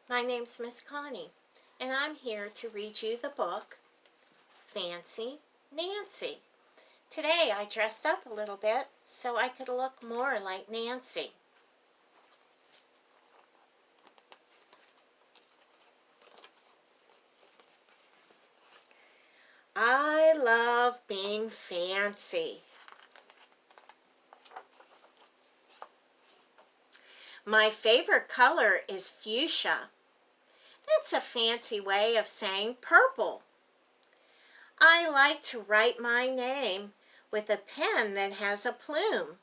My name's Miss Connie, and I'm here to read you the book, Fancy Nancy. Today I dressed up a little bit so I could look more like Nancy. I love being fancy. My favorite color is fuchsia. That's a fancy way of saying purple. I like to write my name with a pen that has a plume.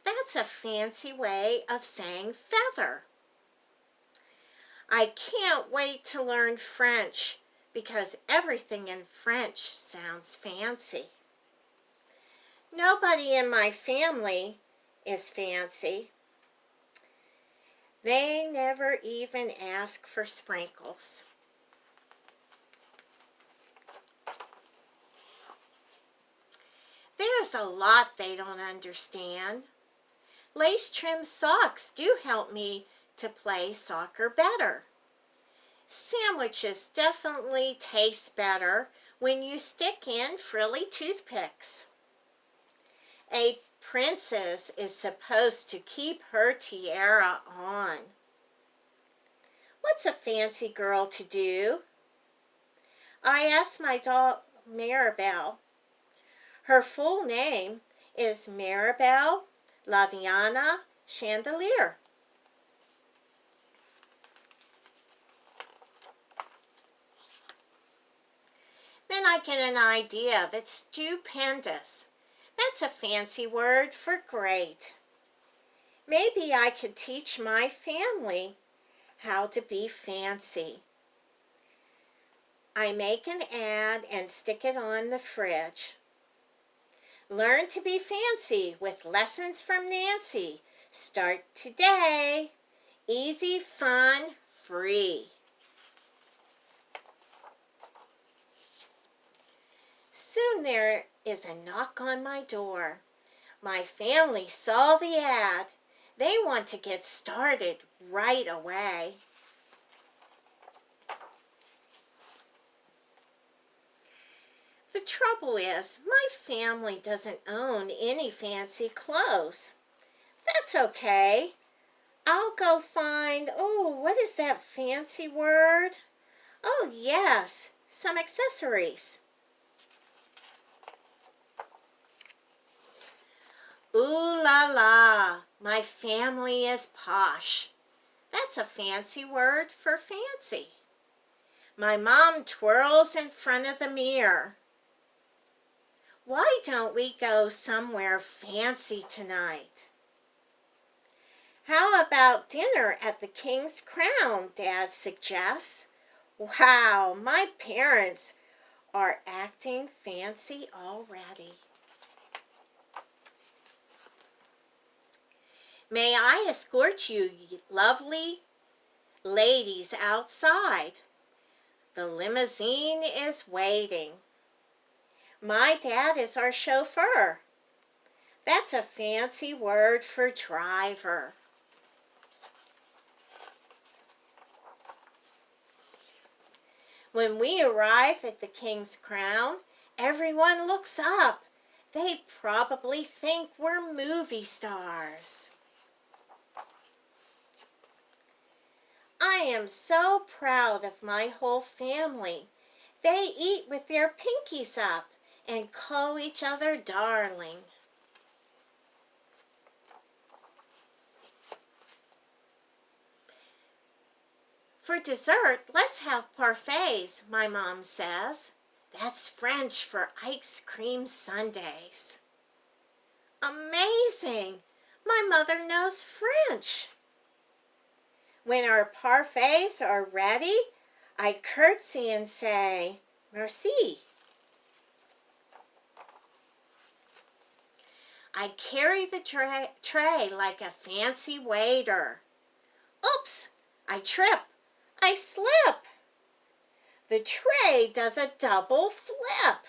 That's a fancy way of saying feather. I can't wait to learn French because everything in French sounds fancy. Nobody in my family is fancy. They never even ask for sprinkles. There's a lot they don't understand. Lace-trimmed socks do help me to play soccer better. Sandwiches definitely taste better when you stick in frilly toothpicks. A princess is supposed to keep her tiara on. What's a fancy girl to do? I asked my doll Maribel. Her full name is Maribel Laviana Chandelier. Then I get an idea that's stupendous. That's a fancy word for great. Maybe I could teach my family how to be fancy. I make an ad and stick it on the fridge. Learn to be fancy with lessons from Nancy. Start today. Easy, fun, free. Soon there is a knock on my door. My family saw the ad. They want to get started right away. The trouble is, my family doesn't own any fancy clothes. That's okay. I'll go find, what is that fancy word? Oh, yes, some accessories. Ooh la la, my family is posh. That's a fancy word for fancy. My mom twirls in front of the mirror. Why don't we go somewhere fancy tonight? How about dinner at the King's Crown, Dad suggests. Wow, my parents are acting fancy already. May I escort you, lovely ladies, outside? The limousine is waiting. My dad is our chauffeur. That's a fancy word for driver. When we arrive at the King's Crown, everyone looks up. They probably think we're movie stars. I am so proud of my whole family. They eat with their pinkies up and call each other darling. For dessert, let's have parfaits, my mom says. That's French for ice cream sundaes. Amazing! My mother knows French. When our parfaits are ready, I curtsy and say, merci. I carry the tray like a fancy waiter. Oops, I trip. I slip. The tray does a double flip.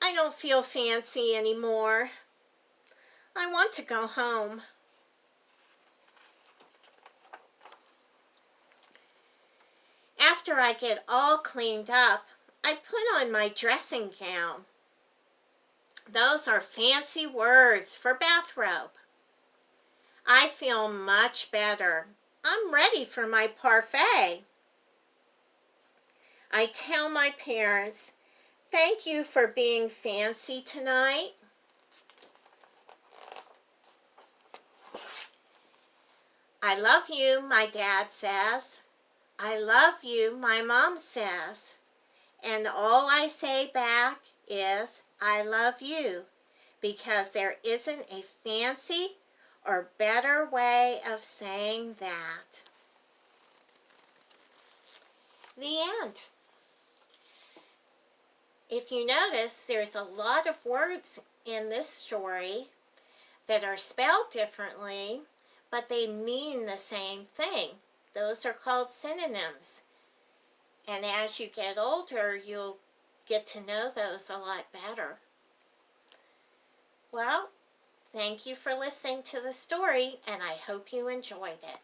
I don't feel fancy anymore. I want to go home. After I get all cleaned up, I put on my dressing gown. Those are fancy words for bathrobe. I feel much better. I'm ready for my parfait. I tell my parents, thank you for being fancy tonight. I love you, my dad says. I love you, my mom says. And all I say back is, I love you, because there isn't a fancy or better way of saying that. The end. If you notice, there's a lot of words in this story that are spelled differently, but they mean the same thing. Those are called synonyms. And as you get older, you'll get to know those a lot better. Well, thank you for listening to the story, and I hope you enjoyed it.